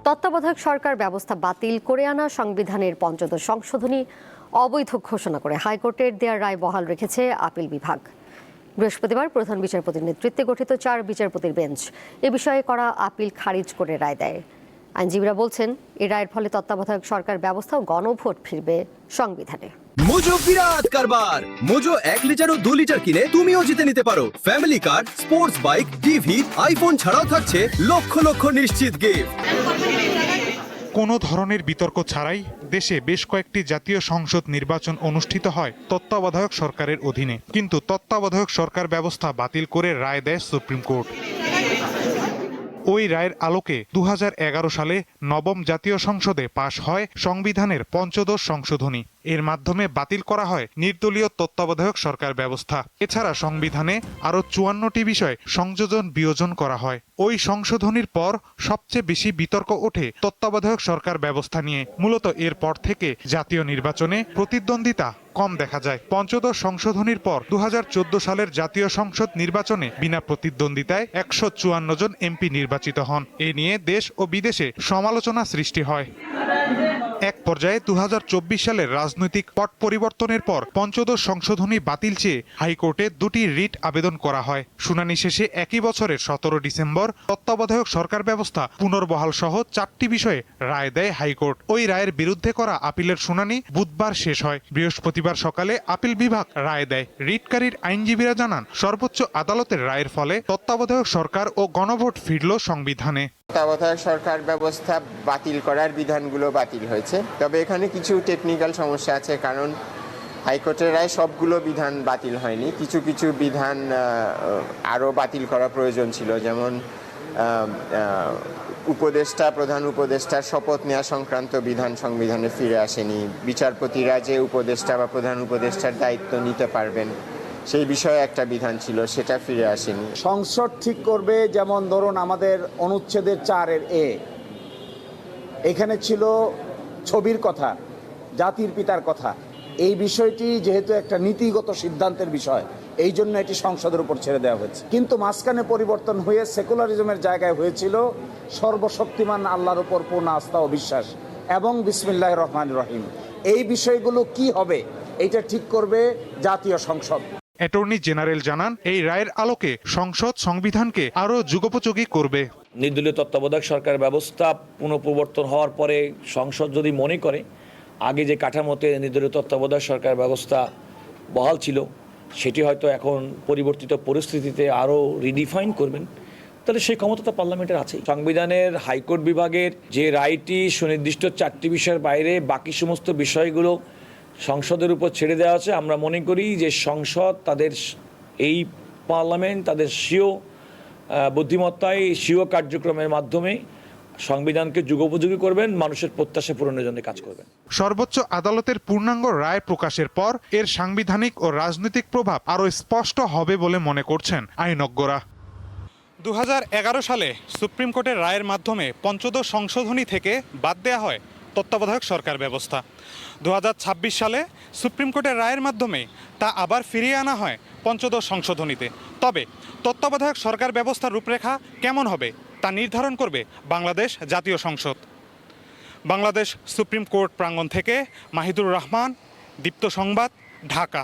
তত্ত্বাবধায়ক সরকার ব্যবস্থা বাতিল করে আনা সংবিধানের পঞ্চদশ সংশোধনী অবৈধ ঘোষণা করে হাইকোর্টের দেয়া রায় বহাল রেখেছে আপিল বিভাগ। বৃহস্পতিবার প্রধান বিচারপতির নেতৃত্বে গঠিত 4 বিচারপতির বেঞ্চ এ বিষয়ে করা আপিল খারিজ করে রায় দেয়। আইনজীবীরা বলছেন, এই রায়ের ফলে তত্ত্বাবধায়ক সরকার ব্যবস্থা ও গণভোট ফিরবে সংবিধানে। মোজো বিরাট কারবার। মোজো 1 লিটার ও 2 লিটার কিনে তুমিও জিতে নিতে পারো ফ্যামিলি কার, স্পোর্টস বাইক, টিভি, আইফোন ছাড়াও থাকছে লক্ষ লক্ষ নিশ্চিত গিফট। কোনো ধরনের বিতর্ক ছাড়াই দেশে বেশ কয়েকটি জাতীয় সংসদ নির্বাচন অনুষ্ঠিত হয় তত্ত্বাবধায়ক সরকারের অধীনে, কিন্তু তত্ত্বাবধায়ক সরকার ব্যবস্থা বাতিল করে রায় দেয় সুপ্রিম কোর্ট। ওই রায়ের আলোকে 2011 সালে নবম জাতীয় সংসদে পাশ হয় সংবিধানের পঞ্চদশ সংশোধনী। এর মাধ্যমে বাতিল করা হয় নির্দলীয় তত্ত্বাবধায়ক সরকার ব্যবস্থা। এছাড়া সংবিধানে আরও 54টি বিষয় সংযোজন বিয়োজন করা হয়। ওই সংশোধনীর পর সবচেয়ে বেশি বিতর্ক ওঠে তত্ত্বাবধায়ক সরকার ব্যবস্থা নিয়ে। মূলত এরপর থেকে জাতীয় নির্বাচনে প্রতিদ্বন্দ্বিতা কম দেখা যায়। পঞ্চদশ সংশোধনীর পর 2014 সালের জাতীয় সংসদ নির্বাচনে বিনা প্রতিদ্বন্দ্বিতায় 154 জন এমপি নির্বাচিত হন। এ নিয়ে দেশ ও বিদেশে সমালোচনা সৃষ্টি হয়। এক পর্যায়ে 2024 সালের রাজনৈতিক পট পরিবর্তনের পর পঞ্চদশ সংশোধনী বাতিল চেয়ে হাইকোর্টে 2টি রিট আবেদন করা হয়। শুনানি শেষে একই বছরের 17 ডিসেম্বর তত্ত্বাবধায়ক সরকার ব্যবস্থা পুনর্বহাল সহ 4টি বিষয়ে রায় দেয় হাইকোর্ট। ওই রায়ের বিরুদ্ধে করা আপিলের শুনানি বুধবার শেষ হয়। বৃহস্পতিবার সকালে আপিল বিভাগ রায় দেয়। রিটকারীর আইনজীবীরা জানান, সর্বোচ্চ আদালতের রায়ের ফলে তত্ত্বাবধায়ক সরকার ও গণভোট ফিরল সংবিধানে। তত্ত্বাবধায়ক সরকার ব্যবস্থা বাতিল করার বিধানগুলো বাতিল হয়েছে, তবে এখানে কিছু টেকনিক্যাল সমস্যা আছে, কারণ হাইকোর্টের রায় সবগুলো বিধান বাতিল হয়নি। কিছু কিছু বিধান আরও বাতিল করা প্রয়োজন ছিল, যেমন প্রধান উপদেষ্টার শপথ নেওয়া সংক্রান্ত বিধান সংবিধানে ফিরে আসেনি। বিচারপতিরা যে উপদেষ্টা বা প্রধান উপদেষ্টার দায়িত্ব নিতে পারবেন সেই বিষয়ে একটা বিধান ছিল, সেটা ফিরে আসেনি। সংসদ ঠিক করবে, যেমন ধরুন আমাদের অনুচ্ছেদের 4 এখানে ছিল ছবির কথা, জাতির পিতার কথা। এই বিষয়টি যেহেতু একটা নীতিগত সিদ্ধান্তের বিষয়, এই জন্য এটি সংসদের উপর ছেড়ে দেওয়া হয়েছে। কিন্তু মাঝখানে পরিবর্তন হয়ে সেকুলারিজমের জায়গায় হয়েছিল সর্বশক্তিমান আল্লাহর উপর পূর্ণ আস্থা ও বিশ্বাস এবং বিসমিল্লাহির রহমানির রহিম। এই বিষয়গুলো কি হবে এটা ঠিক করবে জাতীয় সংসদ। অ্যাটর্নি জেনারেল জানান, এই রায়ের আলোকে সংসদ সংবিধানকে আরও যুগোপযোগী করবে। নির্দলীয় তত্ত্বাবধায়ক সরকার ব্যবস্থা পুনঃপ্রবর্তন হওয়ার পরে সংসদ যদি মনে করে আগে যে কাঠামোতে নির্দলীয় তত্ত্বাবধায়ক সরকার ব্যবস্থা বহাল ছিল সেটি হয়তো এখন পরিবর্তিত পরিস্থিতিতে আরও রিডিফাইন করবেন, তাহলে সেই ক্ষমতা পার্লামেন্টের আছে। সংবিধানের হাইকোর্ট বিভাগের যে রায়টি সুনির্দিষ্ট 4টি বিষয়ের বাইরে বাকি সমস্ত বিষয়গুলো সংসদের উপর ছেড়ে দেওয়া আছে, আমরা মনে করি যে সংসদ তাদের এই পার্লামেন্ট তাদের স্বীয় বুদ্ধিমত্তায় স্বীয় কার্যক্রমের মাধ্যমে সংবিধানকে যুগোপযোগী করবেন, মানুষের প্রত্যাশা পূরণের জন্য কাজ করবেন। সর্বোচ্চ আদালতের পূর্ণাঙ্গ রায় প্রকাশের পর এর সাংবিধানিক ও রাজনৈতিক প্রভাব আরও স্পষ্ট হবে বলে মনে করছেন আইনজ্ঞরা। 2011 সালে সুপ্রিম কোর্টের রায়ের মাধ্যমে পঞ্চদশ সংশোধনী থেকে বাদ দেওয়া হয় তত্ত্বাবধায়ক সরকার ব্যবস্থা। 2026 সালে সুপ্রিম কোর্টের রায়ের মাধ্যমে তা আবার ফিরিয়ে আনা হয় পঞ্চদশ সংশোধনীতে। তবে তত্ত্বাবধায়ক সরকার ব্যবস্থার রূপরেখা কেমন হবে তা নির্ধারণ করবে বাংলাদেশ জাতীয় সংসদ। বাংলাদেশ সুপ্রিম কোর্ট প্রাঙ্গণ থেকে মাহিদুর রহমান, দীপ্ত সংবাদ, ঢাকা।